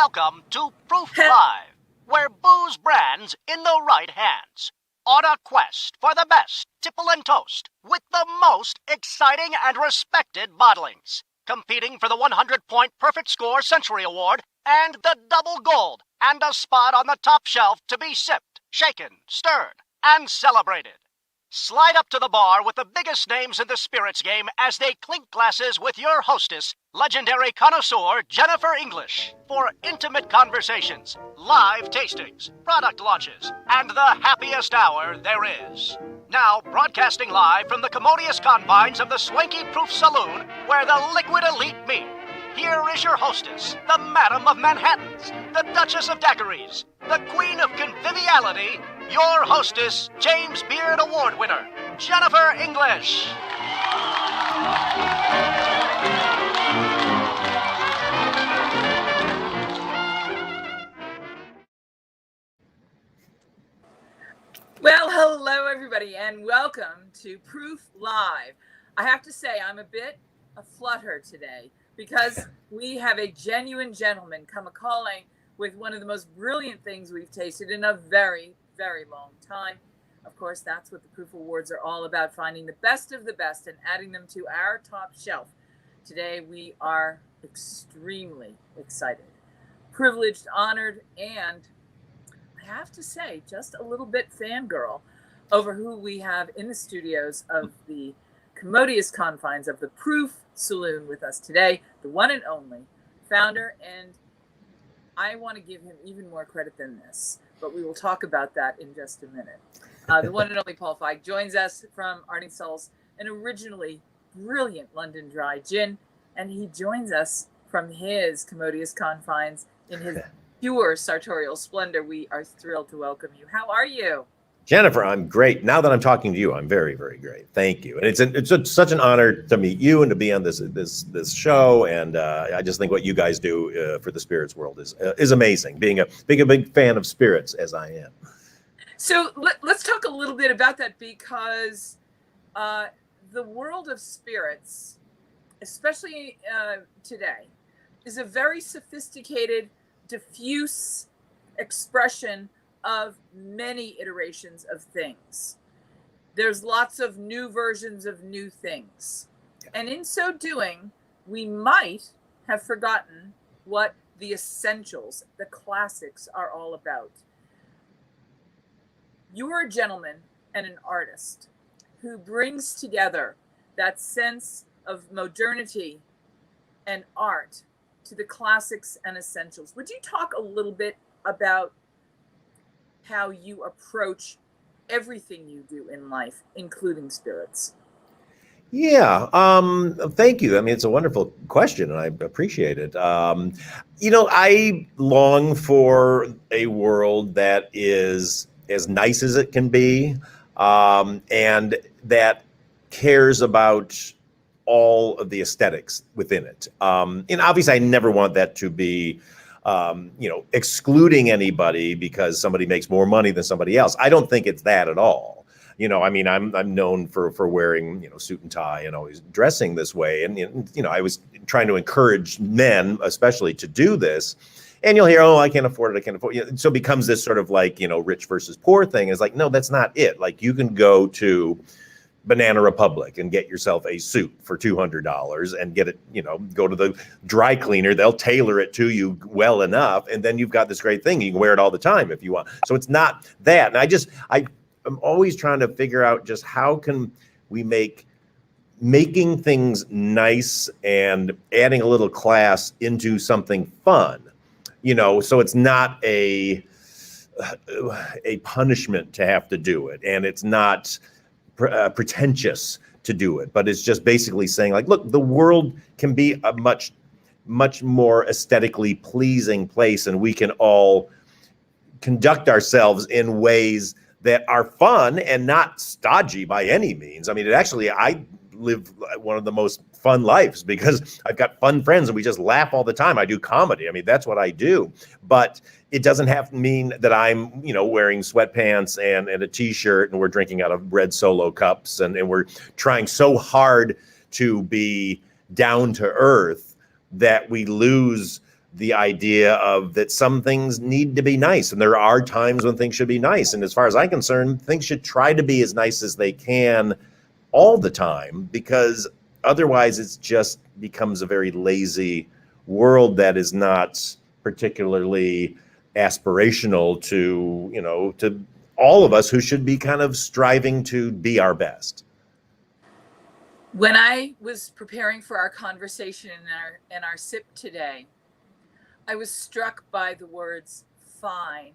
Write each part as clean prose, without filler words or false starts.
Welcome to Proof Live, where booze brands in the right hands. On a quest for the best tipple and toast with the most exciting and respected bottlings. Competing for the 100-point perfect score Century Award and the double gold and a spot on the top shelf to be sipped, shaken, stirred, and celebrated. Slide up to the bar with the biggest names in the spirits game as they clink glasses with your hostess, legendary connoisseur Jennifer English, for intimate conversations, live tastings, product launches, and the happiest hour there is. Now, broadcasting live from the commodious confines of the Swanky Proof Saloon, where the liquid elite meet, here is your hostess, the Madam of Manhattans, the Duchess of Daiquiris, the Queen of Conviviality, your hostess, James Beard Award winner, Jennifer English. Well, hello everybody, and welcome to Proof Live. I have to say, I'm a bit aflutter today because we have a genuine gentleman come a-calling with one of the most brilliant things we've tasted in a very, very long time. Of course, that's what the Proof Awards are all about, finding the best of the best and adding them to our top shelf. Today, we are extremely excited, privileged, honored, and I have to say, just a little bit fangirl over who we have in the studios of the commodious confines of the Proof Saloon with us today, the one and only founder, and I want to give him even more credit than this, but we will talk about that in just a minute. The one and only Paul Feig joins us from Artingstall's, an originally brilliant London dry gin, and he joins us from his commodious confines in his pure sartorial splendor. We are thrilled to welcome you. How are you? Jennifer, I'm great. Now that I'm talking to you, I'm very, very great. Thank you. And it's such an honor to meet you and to be on this show. And I just think what you guys do for the spirits world is amazing. Being a big fan of spirits as I am. So let's talk a little bit about that, because the world of spirits, especially today, is a very sophisticated, diffuse expression of many iterations of things. There's lots of new versions of new things. And in so doing, we might have forgotten what the essentials, the classics, are all about. You're a gentleman and an artist who brings together that sense of modernity and art to the classics and essentials. Would you talk a little bit about how you approach everything you do in life, including spirits? Yeah, thank you. I mean, it's a wonderful question, and I appreciate it. I long for a world that is as nice as it can be, and that cares about all of the aesthetics within it. And obviously, I never want that to be excluding anybody because somebody makes more money than somebody else. I don't think it's that at all. I'm known for wearing, suit and tie and always dressing this way. And, I was trying to encourage men, especially, to do this. And you'll hear, oh, I can't afford it. I can't afford it. So it becomes this sort of like, rich versus poor thing. It's like, no, that's not it. Like, you can go to Banana Republic and get yourself a suit for $200 and get it, go to the dry cleaner. They'll tailor it to you well enough. And then you've got this great thing. You can wear it all the time if you want. So it's not that. And I'm always trying to figure out just how can we making things nice and adding a little class into something fun, so it's not a punishment to have to do it. And it's not pretentious to do it, but it's just basically saying, like, look, the world can be a much more aesthetically pleasing place, and we can all conduct ourselves in ways that are fun and not stodgy by any means. I mean, I live one of the most fun lives because I've got fun friends and we just laugh all the time. I do comedy. I mean, that's what I do. But it doesn't have to mean that I'm, wearing sweatpants and a t-shirt and we're drinking out of red Solo cups and we're trying so hard to be down to earth that we lose the idea of that some things need to be nice, and there are times when things should be nice. And as far as I'm concerned, things should try to be as nice as they can all the time, because otherwise it just becomes a very lazy world that is not particularly aspirational to, to all of us who should be kind of striving to be our best. When I was preparing for our conversation in our sip today, I was struck by the words fine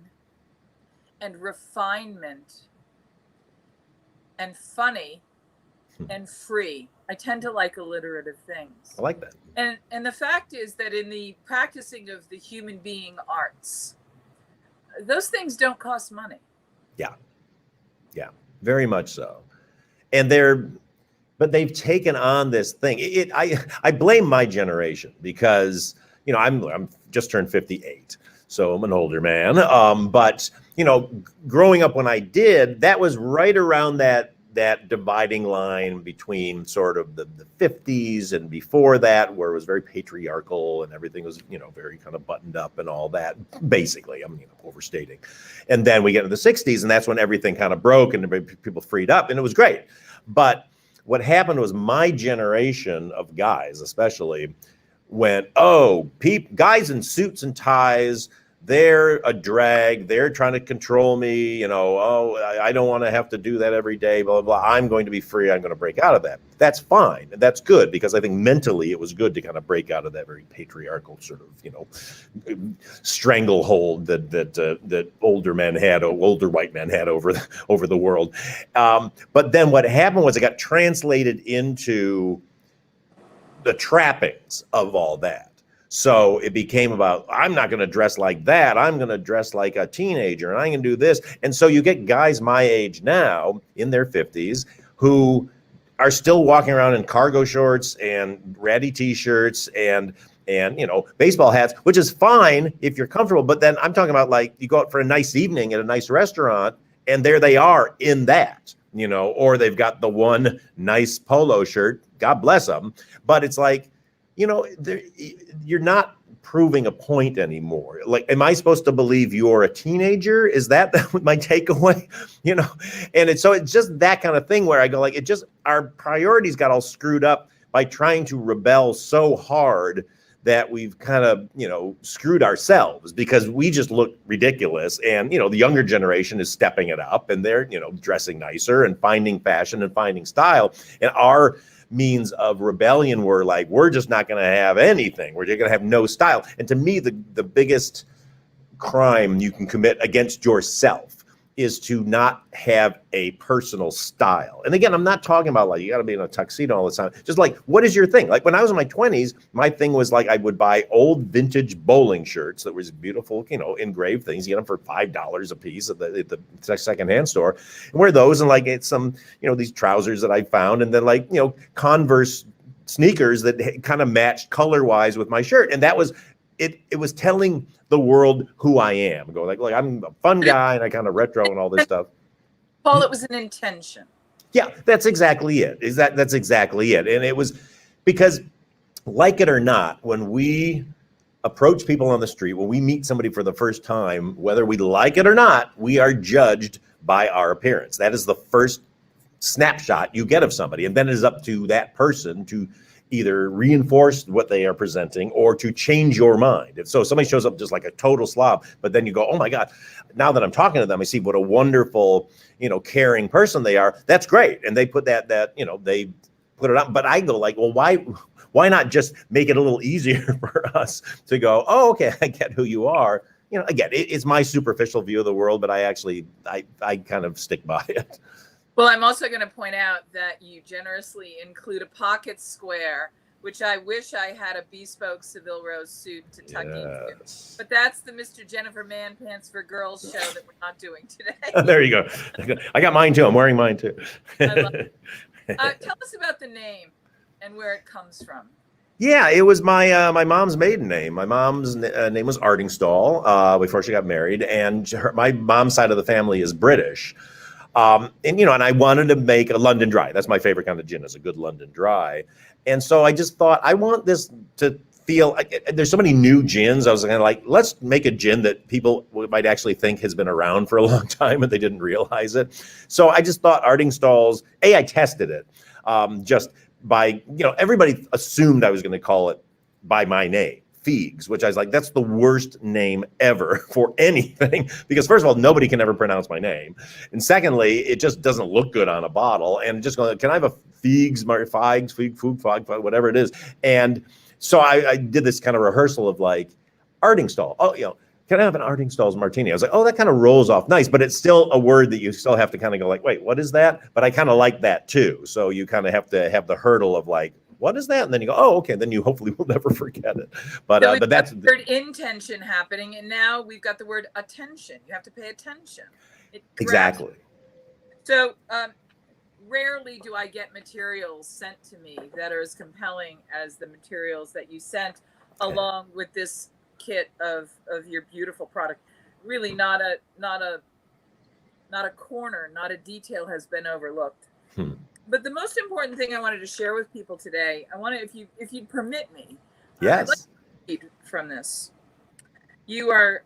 and refinement and funny and free. I tend to like alliterative things. I like that. And the fact is that in the practicing of the human being arts, those things don't cost money. Yeah, very much so. And but they've taken on this thing. I blame my generation because, I'm just turned 58, so I'm an older man. But growing up when I did, that was right around that dividing line between sort of the 50s and before that, where it was very patriarchal and everything was, very kind of buttoned up and all that, basically. I'm overstating. And then we get into the 60s, and that's when everything kind of broke and people freed up, and it was great. But what happened was my generation of guys, especially, went, guys in suits and ties, they're a drag. They're trying to control me. I don't want to have to do that every day, blah, blah, blah. I'm going to be free. I'm going to break out of that. That's fine. That's good, because I think mentally it was good to kind of break out of that very patriarchal sort of, stranglehold that older white men had over the world. But then what happened was it got translated into the trappings of all that. So it became about, I'm not going to dress like that. I'm going to dress like a teenager, and I'm going to do this. And so you get guys my age now in their 50s who are still walking around in cargo shorts and ratty T-shirts and baseball hats, which is fine if you're comfortable. But then I'm talking about, like, you go out for a nice evening at a nice restaurant, and there they are in that, or they've got the one nice polo shirt. God bless them. But it's like, you're not proving a point anymore. Like, am I supposed to believe you're a teenager? Is that my takeaway? And it's just that kind of thing where I go, like, our priorities got all screwed up by trying to rebel so hard that we've kind of, screwed ourselves, because we just look ridiculous. And, the younger generation is stepping it up, and they're, dressing nicer and finding fashion and finding style. And our means of rebellion were like, we're just not going to have anything. We're just going to have no style. And to me, the biggest crime you can commit against yourself is to not have a personal style. And again, I'm not talking about, like, you got to be in a tuxedo all the time. Just like, what is your thing? Like, when I was in my 20s, my thing was, like, I would buy old vintage bowling shirts that was beautiful, engraved things. You get them for $5 a piece at the secondhand store, and wear those, and, like, it's some, these trousers that I found, and then, like, Converse sneakers that kind of matched color-wise with my shirt. And that was it was telling the world who I am. Go, like, look, I'm a fun guy, and I kind of retro and all this stuff. Paul, it was an intention. Yeah, that's exactly it. That's exactly it. And it was because, like it or not, when we approach people on the street, when we meet somebody for the first time, whether we like it or not, we are judged by our appearance. That is the first snapshot you get of somebody. And then it is up to that person to either reinforce what they are presenting or to change your mind. If so, somebody shows up just like a total slob, but then you go, oh my God, now that I'm talking to them, I see what a wonderful, caring person they are. That's great. And they put that, they put it on. But I go, like, well, why not just make it a little easier for us to go, oh, okay, I get who you are. Again, it's my superficial view of the world, but I kind of stick by it. Well, I'm also going to point out that you generously include a pocket square, which I wish I had a bespoke Seville Rose suit to tuck into. But that's the Mr. Jennifer Man Pants for Girls show that we're not doing today. There you go. I got mine too. I'm wearing mine too. I love it. Tell us about the name and where it comes from. Yeah, it was my mom's maiden name. My mom's name was Artingstall before she got married, and my mom's side of the family is British. And I wanted to make a London Dry. That's my favorite kind of gin, is a good London Dry. And so I just thought, I want this to feel like there's so many new gins. I was kind of like, let's make a gin that people might actually think has been around for a long time and they didn't realize it. So I just thought Artingstall's, I tested it just by, everybody assumed I was going to call it by my name, Feigs, which I was like, that's the worst name ever for anything, because first of all, nobody can ever pronounce my name. And secondly, it just doesn't look good on a bottle. And just going, can I have a Feigs, Feig, whatever it is. And so I did this kind of rehearsal of like Artingstall. Oh, can I have an Artingstall's martini? I was like, oh, that kind of rolls off nice, but it's still a word that you still have to kind of go like, wait, what is that? But I kind of like that too. So you kind of have to have the hurdle of like, what is that? And then you go, oh, okay. Then you hopefully will never forget it. But so but that's the word intention happening, and now we've got the word attention. You have to pay attention. Exactly. So rarely do I get materials sent to me that are as compelling as the materials that you sent, along with this kit of your beautiful product. Really, not a corner, not a detail has been overlooked. But the most important thing I wanted to share with people today, I wanted, if you'd permit me, yes, I'd like to read from this. You're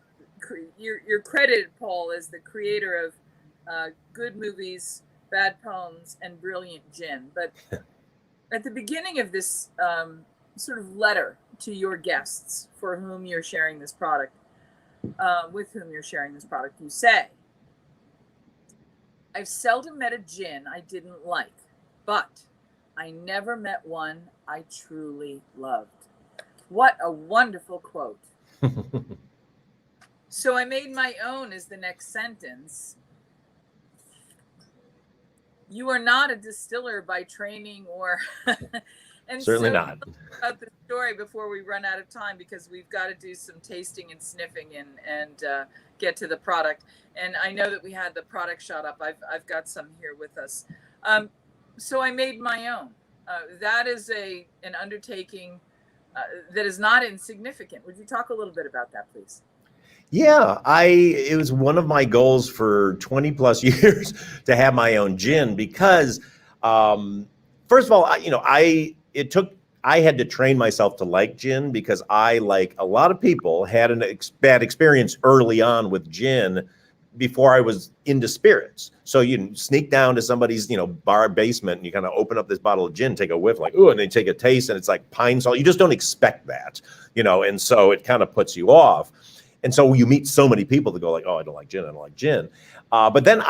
credited, Paul, as the creator of good movies, bad poems, and brilliant gin. But at the beginning of this sort of letter to your guests for whom you're sharing this product, with whom you're sharing this product, you say, I've seldom met a gin I didn't like, but I never met one I truly loved. What a wonderful quote. So I made my own as the next sentence. You are not a distiller by training or... And certainly so not. About the story before we run out of time, because we've got to do some tasting and sniffing and get to the product. And I know that we had the product shot up. I've got some here with us. So I made my own. That is an undertaking that is not insignificant. Would you talk a little bit about that, please? Yeah, it was one of my goals for 20 plus years to have my own gin, because first of all, I had to train myself to like gin, because I, like a lot of people, had a bad experience early on with gin before I was into spirits. So you sneak down to somebody's, bar basement, and you kind of open up this bottle of gin, take a whiff, like, ooh, and they take a taste, and it's like pine salt. You just don't expect that, and so it kind of puts you off. And so you meet so many people that go like, oh, I don't like gin, I don't like gin. But then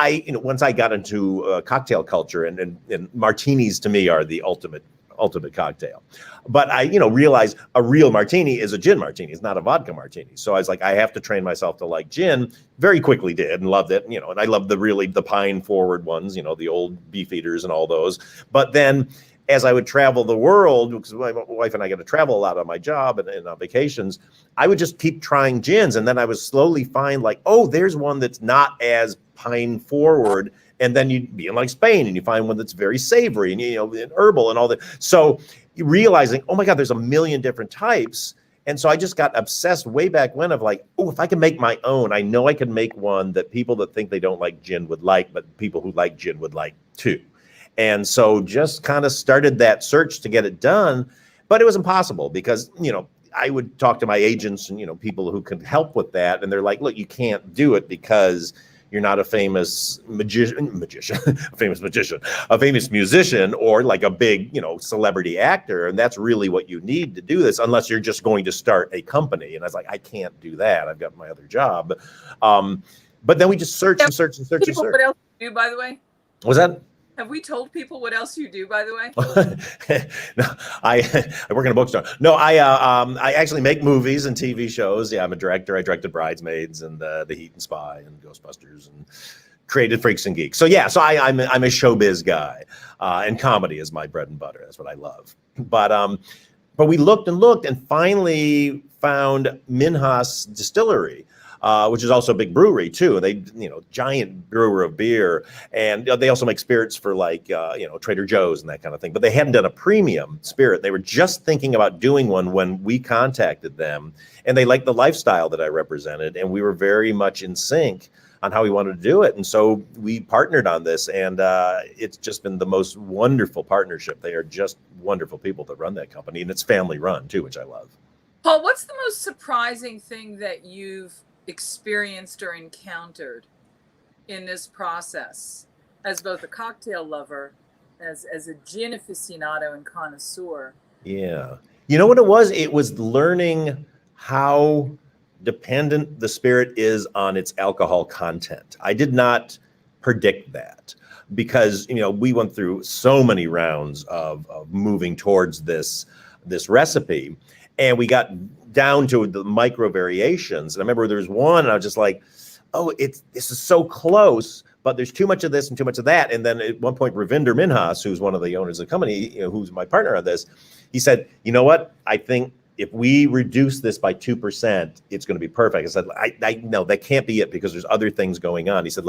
once I got into cocktail culture, and martinis to me are the ultimate cocktail. But I, realized a real martini is a gin martini. It's not a vodka martini. So I was like, I have to train myself to like gin. Very quickly did, and loved it. And I love the pine forward ones, the old Beefeaters and all those. But then as I would travel the world, because my wife and I got to travel a lot on my job and on vacations, I would just keep trying gins. And then I would slowly find like, oh, there's one that's not as pine forward. And then you'd be in like Spain and you find one that's very savory and, and herbal and all that. So realizing, oh my God, there's a million different types. And so I just got obsessed way back when of like, oh, if I can make my own, I know I can make one that people that think they don't like gin would like, but people who like gin would like too. And so just kind of started that search to get it done, but it was impossible because, I would talk to my agents and, people who could help with that. And they're like, look, you can't do it because you're not a famous a famous musician, or like a big, celebrity actor. And that's really what you need to do this, unless you're just going to start a company. And I was like, I can't do that. I've got my other job. But then we just search and search and search and search. What else do you do, by the way? Was that? Have we told people what else you do, by the way? No, I work in a bookstore. No, I actually make movies and TV shows. Yeah, I'm a director. I directed Bridesmaids and The Heat and Spy and Ghostbusters and created Freaks and Geeks. So yeah, so I'm a showbiz guy, and comedy is my bread and butter. That's what I love. But we looked and looked and finally found Minhas Distillery, which is also a big brewery too. They, giant brewer of beer, and they also make spirits for like, Trader Joe's and that kind of thing. But they hadn't done a premium spirit. They were just thinking about doing one when we contacted them, and they liked the lifestyle that I represented, and we were very much in sync on how we wanted to do it. And so we partnered on this, and it's just been the most wonderful partnership. They are just wonderful people that run that company, and it's family run too, which I love. Paul, what's the most surprising thing that you've experienced or encountered in this process as both a cocktail lover, as a gin aficionado and connoisseur? Yeah. You know what it was? It was learning how dependent the spirit is on its alcohol content. I did not predict that because, we went through so many rounds of moving towards this recipe, and we got down to the micro variations. And I remember there was one, and I was just like, oh, this is so close, but there's too much of this and too much of that. And then at one point, Ravinder Minhas, who's one of the owners of the company, who's my partner on this, he said, you know what? I think if we reduce this by 2%, it's going to be perfect. I said, I no, that can't be it because there's other things going on. He said,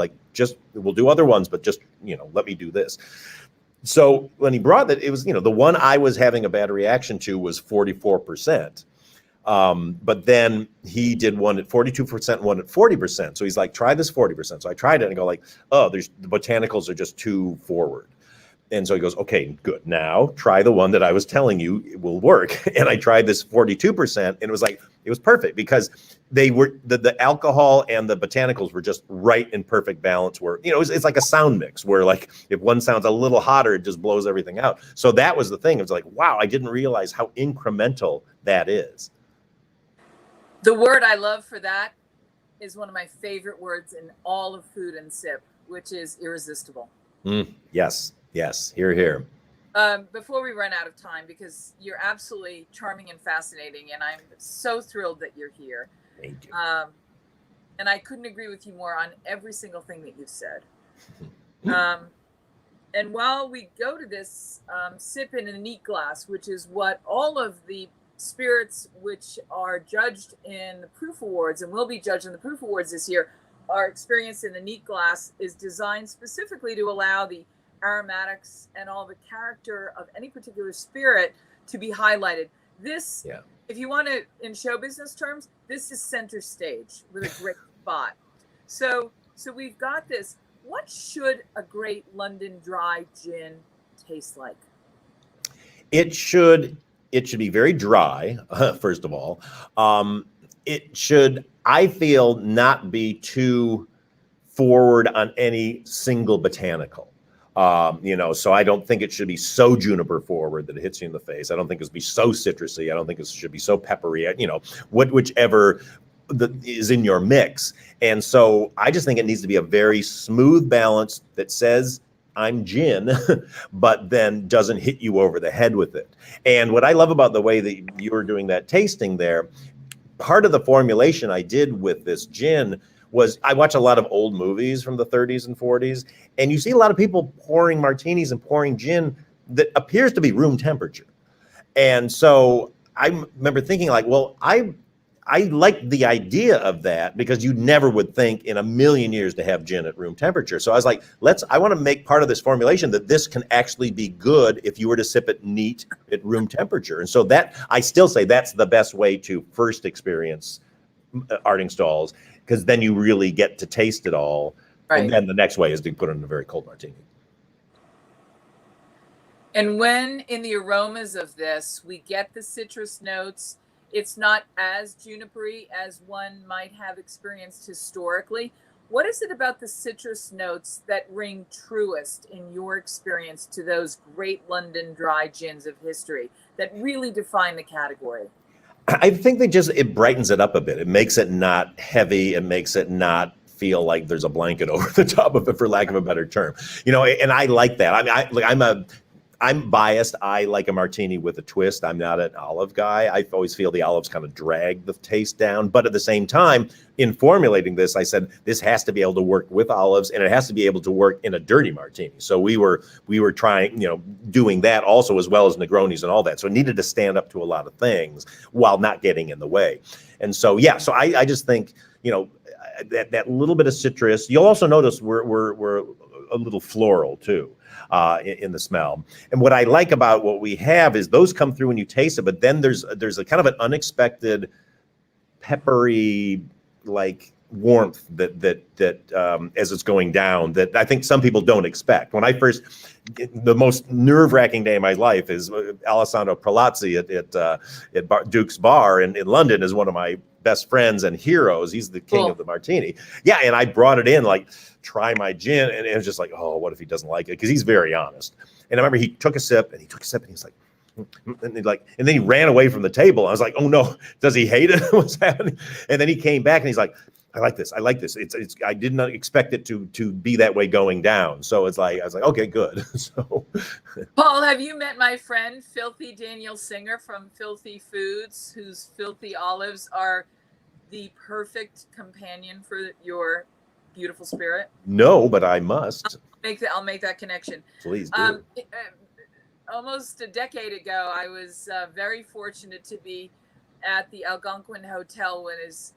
we'll do other ones, but just, let me do this. So when he brought that, it was, the one I was having a bad reaction to was 44%. But then he did one at 42%, one at 40%. So he's like, try this 40%. So I tried it and I go like, oh, the botanicals are just too forward. And so he goes, okay, good. Now try the one that I was telling you it will work. And I tried this 42% and it was perfect because they were the alcohol and the botanicals were just right in perfect balance where, it's like a sound mix where like if one sounds a little hotter, it just blows everything out. So that was the thing. It was like, wow, I didn't realize how incremental that is. The word I love for that is one of my favorite words in all of food and sip, which is irresistible. Yes. Hear, hear. Before we run out of time, because you're absolutely charming and fascinating, and I'm so thrilled that you're here. Thank you. And I couldn't agree with you more on every single thing that you've said. And while we go to this sip in a neat glass, which is what all of the spirits which are judged in the Proof Awards and will be judged in the Proof Awards this year are experienced in the neat glass, is designed specifically to allow the aromatics and all the character of any particular spirit to be highlighted. This, if you want to, in show business terms, this is center stage with a great spot. So we've got this. What should a great London dry gin taste like? It should be very dry, first of all. It should, I feel, not be too forward on any single botanical. So I don't think it should be so juniper forward that it hits you in the face. I don't think it should be so citrusy. I don't think it should be so peppery, whichever is in your mix. And so I just think it needs to be a very smooth balance that says, I'm gin, but then doesn't hit you over the head with it. And what I love about the way that you were doing that tasting there, part of the formulation I did with this gin was I watch a lot of old movies from the 30s and 40s, and you see a lot of people pouring martinis and pouring gin that appears to be room temperature. And so I remember thinking like, well, I like the idea of that because you never would think in a million years to have gin at room temperature. So I was like, I want to make part of this formulation that this can actually be good if you were to sip it neat at room temperature. And so that, I still say that's the best way to first experience Artingstalls, because then you really get to taste it all. Right. And then the next way is to put it in a very cold martini. And when in the aromas of this, we get the citrus notes, it's not as junipery as one might have experienced historically. What is it about the citrus notes that ring truest in your experience to those great London dry gins of history that really define the category? I think it brightens it up a bit. It makes it not heavy. It makes it not feel like there's a blanket over the top of it, for lack of a better term. And I like that. I mean, I'm biased. I like a martini with a twist. I'm not an olive guy. I always feel the olives kind of drag the taste down. But at the same time, in formulating this, I said this has to be able to work with olives, and it has to be able to work in a dirty martini. So we were trying, doing that also, as well as Negronis and all that. So it needed to stand up to a lot of things while not getting in the way. And so, so I just think, that little bit of citrus. You'll also notice we're a little floral too. In the smell. And what I like about what we have is those come through when you taste it, but then there's a kind of an unexpected peppery, like warmth that as it's going down that I think some people don't expect. When I first, the most nerve-wracking day of my life is Alessandro Prolazzi at Duke's Bar in London is one of my best friends and heroes. He's the king of the martini. Yeah, and I brought it in like, try my gin, and it was just like, oh, what if he doesn't like it? Because he's very honest. And I remember he took a sip, and he's like, and then he ran away from the table. I was like, oh no, does he hate it? What's happening? And then he came back and he's like, I like this. It's I did not expect it to be that way going down. So it's like, I was like, okay, good. So Paul, have you met my friend Filthy Daniel Singer from Filthy Foods, whose filthy olives are the perfect companion for your beautiful spirit? No, but I must. I'll make that connection. Please do. Almost a decade ago, I was very fortunate to be at the Algonquin Hotel, when is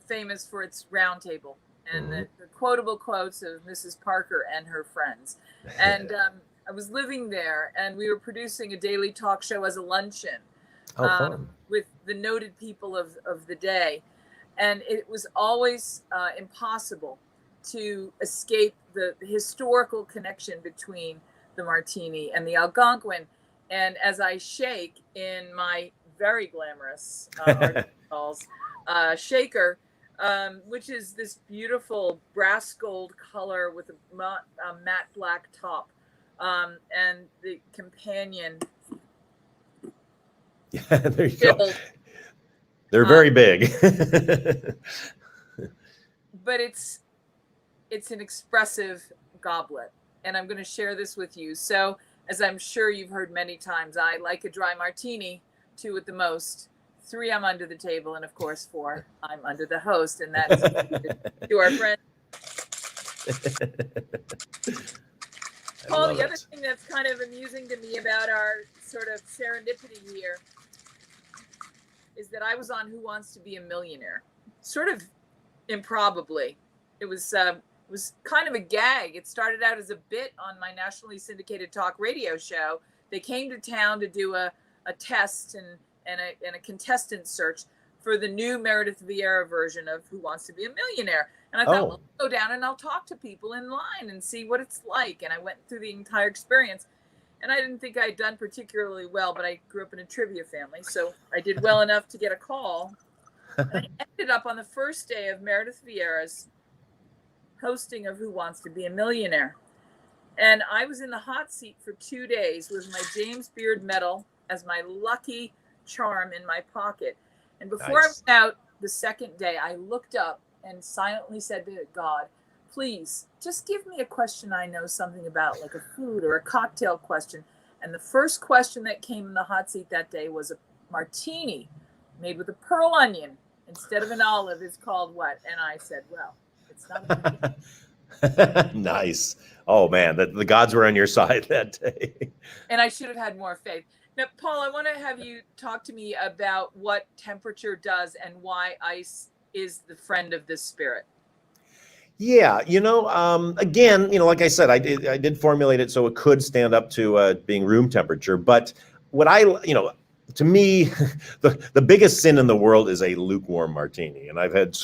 famous for its round table and the quotable quotes of Mrs. Parker and her friends. And I was living there, and we were producing a daily talk show as a luncheon with the noted people of the day. And it was always impossible to escape the historical connection between the martini and the Algonquin. And as I shake in my very glamorous Artingstall's shaker, which is this beautiful brass gold color with a matte black top, and the companion. Yeah, there you go. They're very big. But it's an expressive goblet. And I'm going to share this with you. So, as I'm sure you've heard many times, I like a dry martini, 2 at the most. 3, I'm under the table. And of course, 4, I'm under the host. And that's to our friend. Paul, the other thing that's kind of amusing to me about our sort of serendipity here is that I was on Who Wants to Be a Millionaire? Sort of improbably. It was kind of a gag. It started out as a bit on my nationally syndicated talk radio show. They came to town to do a test and a contestant search for the new Meredith Vieira version of Who Wants to Be a Millionaire. And I thought, well, I'll go down and I'll talk to people in line and see what it's like. And I went through the entire experience. And I didn't think I'd done particularly well, but I grew up in a trivia family, so I did well enough to get a call. And I ended up on the first day of Meredith Vieira's hosting of Who Wants to Be a Millionaire. And I was in the hot seat for 2 days with my James Beard medal as my lucky charm in my pocket. And before I went out the second day, I looked up and silently said to God, please, just give me a question I know something about, like a food or a cocktail question. And the first question that came in the hot seat that day was a martini made with a pearl onion instead of an olive is called what? And I said, well, it's not. Nice. Oh man, the gods were on your side that day. And I should have had more faith. Now, Paul, I want to have you talk to me about what temperature does and why ice is the friend of this spirit. Yeah, again, like I said, I did formulate it so it could stand up to being room temperature. But what to me, the biggest sin in the world is a lukewarm martini. And I've had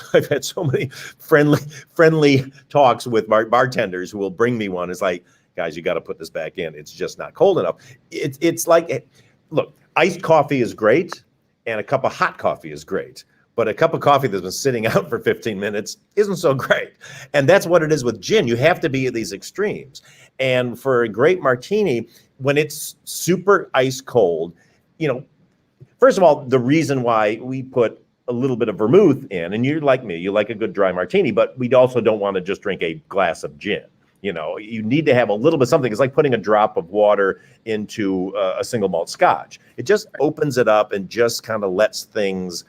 so many friendly talks with bartenders who will bring me one. It's like, guys, you got to put this back in. It's just not cold enough. It's like, look, iced coffee is great, and a cup of hot coffee is great. But a cup of coffee that's been sitting out for 15 minutes isn't so great. And that's what it is with gin. You have to be at these extremes. And for a great martini, when it's super ice cold, first of all, the reason why we put a little bit of vermouth in, and you're like me, you like a good dry martini, but we also don't want to just drink a glass of gin. You need to have a little bit something. It's like putting a drop of water into a single malt scotch. It just opens it up and just kind of lets things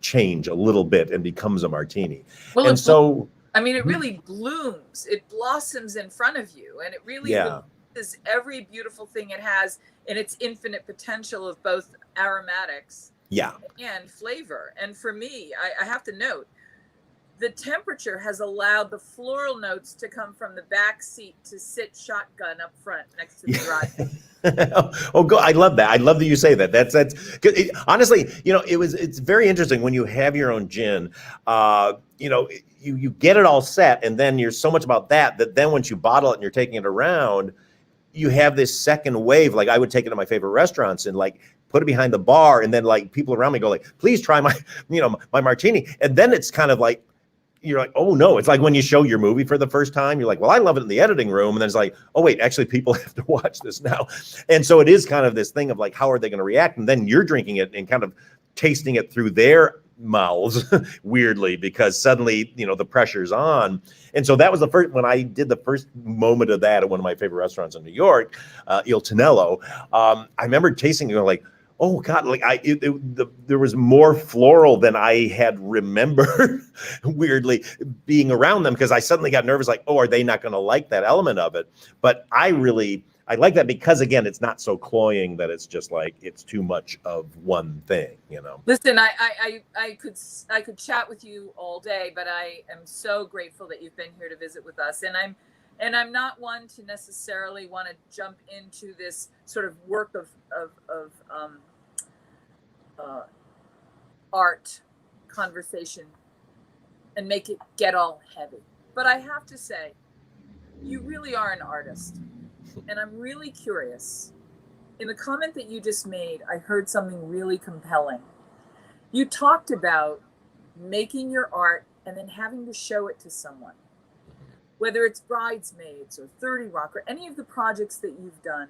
change a little bit and becomes a martini. Well, and so it really blooms. It blossoms in front of you, and it really is every beautiful thing it has in its infinite potential of both aromatics and flavor. And for me, I have to note, the temperature has allowed the floral notes to come from the back seat to sit shotgun up front next to the driver. Oh, go! I love that. I love that you say that. That's honestly, it's very interesting when you have your own gin. You get it all set, and then you're so much about that then once you bottle it and you're taking it around, you have this second wave. Like I would take it to my favorite restaurants and like put it behind the bar, and then like people around me go like, please try my my martini, and then it's kind of like, you're like, oh no, it's like when you show your movie for the first time, you're like, well, I love it in the editing room. And then it's like, oh wait, actually people have to watch this now. And so it is kind of this thing of like, how are they going to react? And then you're drinking it and kind of tasting it through their mouths weirdly, because suddenly, the pressure's on. And so that was the first, when I did the first moment of that at one of my favorite restaurants in New York, Il Tonello, I remember tasting it like, oh God, like there was more floral than I had remembered weirdly being around them, because I suddenly got nervous, like, oh, are they not going to like that element of it? But I like that because again, it's not so cloying that it's just like, it's too much of one thing, Listen, I could chat with you all day, but I am so grateful that you've been here to visit with us. And I'm not one to necessarily want to jump into this sort of work of art conversation and make it get all heavy. But I have to say, you really are an artist. And I'm really curious. In the comment that you just made, I heard something really compelling. You talked about making your art and then having to show it to someone. Whether it's Bridesmaids or 30 Rock or any of the projects that you've done,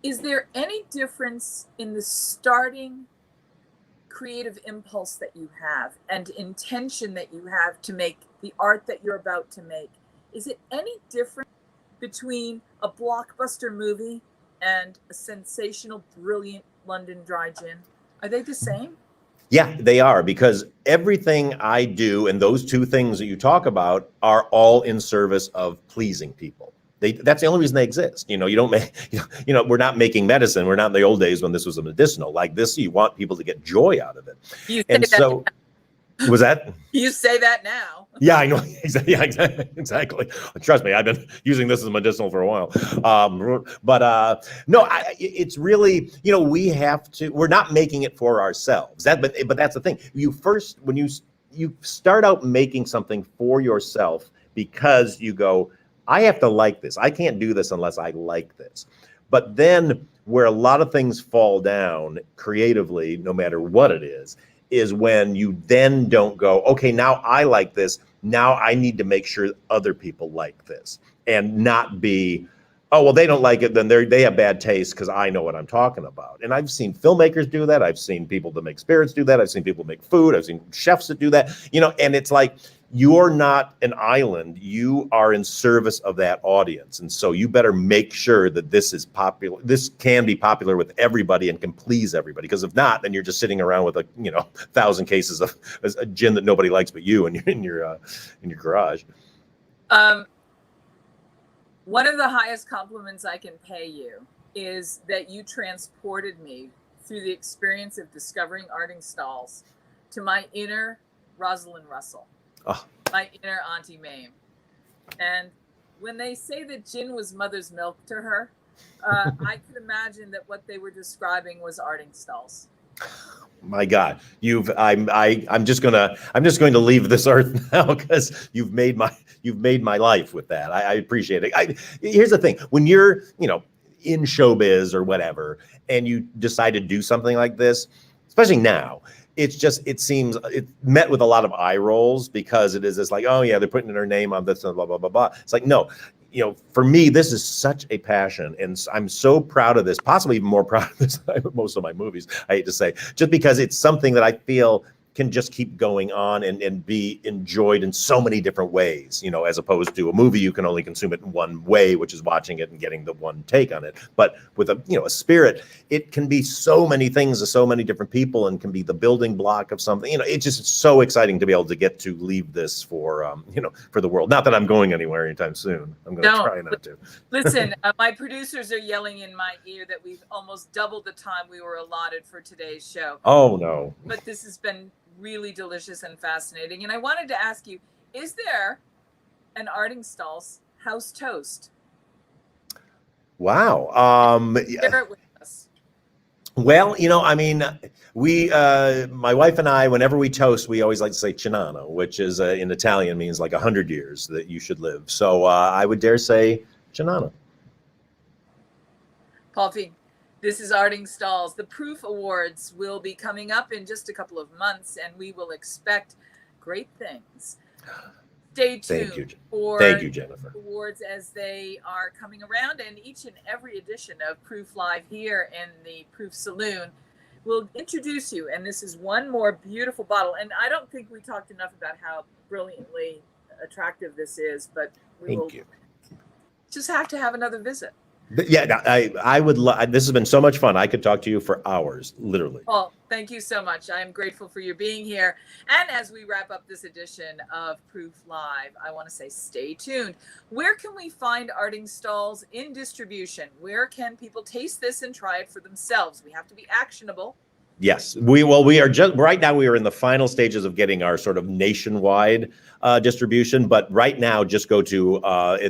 is there any difference in the starting creative impulse that you have and intention that you have to make the art that you're about to make? Is it any different between a blockbuster movie and a sensational, brilliant London dry gin? Are they the same? Yeah, they are, because everything I do and those two things that you talk about are all in service of pleasing people. That's the only reason they exist. You don't make, we're not making medicine. We're not in the old days when this was a medicinal. Like this, you want people to get joy out of it. And so, was that? You say that now. Yeah, I know. Yeah, exactly. Trust me, I've been using this as medicinal for a while. No, it's really, we have to. We're not making it for ourselves. But that's the thing. When you start out making something for yourself, because you go, I have to like this. I can't do this unless I like this. But then where a lot of things fall down creatively, no matter what it is when you then don't go, okay, now I like this. Now I need to make sure other people like this, and not be, oh, well, they don't like it, then they have bad taste because I know what I'm talking about. And I've seen filmmakers do that. I've seen people that make spirits do that. I've seen people make food. I've seen chefs that do that, and it's like, you're not an island. You are in service of that audience. And so you better make sure that this is popular. This can be popular with everybody and can please everybody. Because if not, then you're just sitting around with 1,000 cases of a gin that nobody likes but you, and you're in your garage. One of the highest compliments I can pay you is that you transported me through the experience of discovering Artingstalls to my inner Rosalind Russell. Oh. My inner Auntie Mame. And when they say that gin was mother's milk to her, I could imagine that what they were describing was Artingstalls. My God, I'm just going to leave this earth now, because you've made my life with that. I appreciate it. Here's the thing: when you're in showbiz or whatever, and you decide to do something like this, especially now, it seems it's met with a lot of eye rolls, because it is this like, oh yeah, they're putting their name on this and blah, blah, blah, blah. It's like, no, for me, this is such a passion, and I'm so proud of this, possibly even more proud of this than most of my movies, I hate to say, just because it's something that I feel can just keep going on and be enjoyed in so many different ways, as opposed to a movie, you can only consume it in one way, which is watching it and getting the one take on it. But with a spirit, it can be so many things to so many different people, and can be the building block of something. It's just so exciting to be able to get to leave this for the world. Not that I'm going anywhere anytime soon. I'm going to try not to. Listen, my producers are yelling in my ear that we've almost doubled the time we were allotted for today's show. Oh no! But this has been really delicious and fascinating. And I wanted to ask you, is there an Artingstall's house toast? Wow. Share it with us. Well, I mean, we, my wife and I, whenever we toast, we always like to say Cinano, which is in Italian means like 100 years that you should live. So I would dare say Cinano. Paul Feig, this is Artingstall's. The Proof Awards will be coming up in just a couple of months, and we will expect great things. Stay tuned for Jennifer. awards as they are coming around, and each and every edition of Proof Live here in the Proof Saloon will introduce you. And this is one more beautiful bottle. And I don't think we talked enough about how brilliantly attractive this is, but we will just have to have another visit. Yeah, I would love. This has been so much fun. I could talk to you for hours, literally. Paul, thank you so much. I'm grateful for you being here. And as we wrap up this edition of Proof Live, I want to say stay tuned. Where can we find Artingstall's in distribution? Where can people taste this and try it for themselves? We have to be actionable. Yes, we are just right now. We are in the final stages of getting our sort of nationwide distribution. But right now, just go to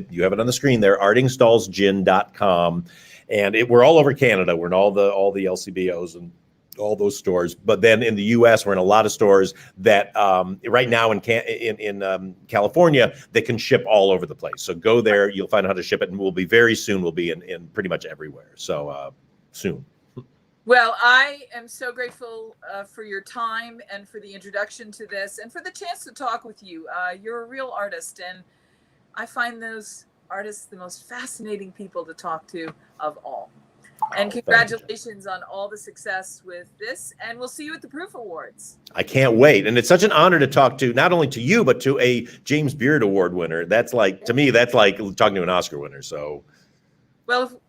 you have it on the screen there, artingstallsgin.com, and we're all over Canada. We're in all the LCBOs and all those stores. But then in the U.S., we're in a lot of stores that right now in California that can ship all over the place. So go there, you'll find out how to ship it, and we'll be in pretty much everywhere. So soon. Well, I am so grateful for your time and for the introduction to this and for the chance to talk with you. You're a real artist, and I find those artists the most fascinating people to talk to of all. And congratulations on all the success with this, and we'll see you at the Proof Awards. I can't wait. And it's such an honor to talk to not only to you, but to a James Beard Award winner. That's like, to me, that's like talking to an Oscar winner. So, well,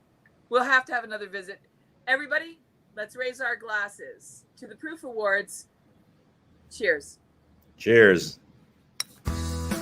we'll have to have another visit. Everybody, let's raise our glasses to the Proof Awards. Cheers. Cheers.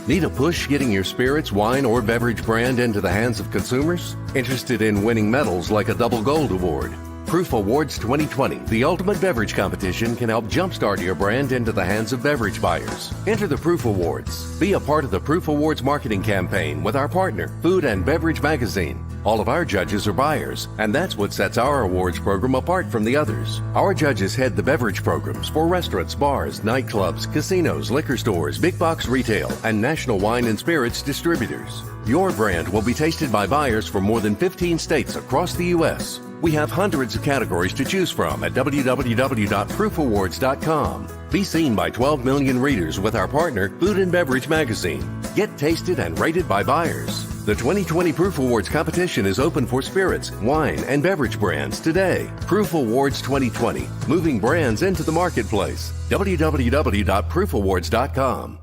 Need a push getting your spirits, wine, or beverage brand into the hands of consumers? Interested in winning medals like a Double Gold Award? Proof Awards 2020, the ultimate beverage competition, can help jumpstart your brand into the hands of beverage buyers. Enter the Proof Awards. Be a part of the Proof Awards marketing campaign with our partner, Food and Beverage Magazine. All of our judges are buyers, and that's what sets our awards program apart from the others. Our judges head the beverage programs for restaurants, bars, nightclubs, casinos, liquor stores, big box retail, and national wine and spirits distributors. Your brand will be tasted by buyers from more than 15 states across the U.S. We have hundreds of categories to choose from at www.proofawards.com. Be seen by 12 million readers with our partner, Food and Beverage Magazine. Get tasted and rated by buyers. The 2020 Proof Awards competition is open for spirits, wine, and beverage brands today. Proof Awards 2020, moving brands into the marketplace. www.proofawards.com.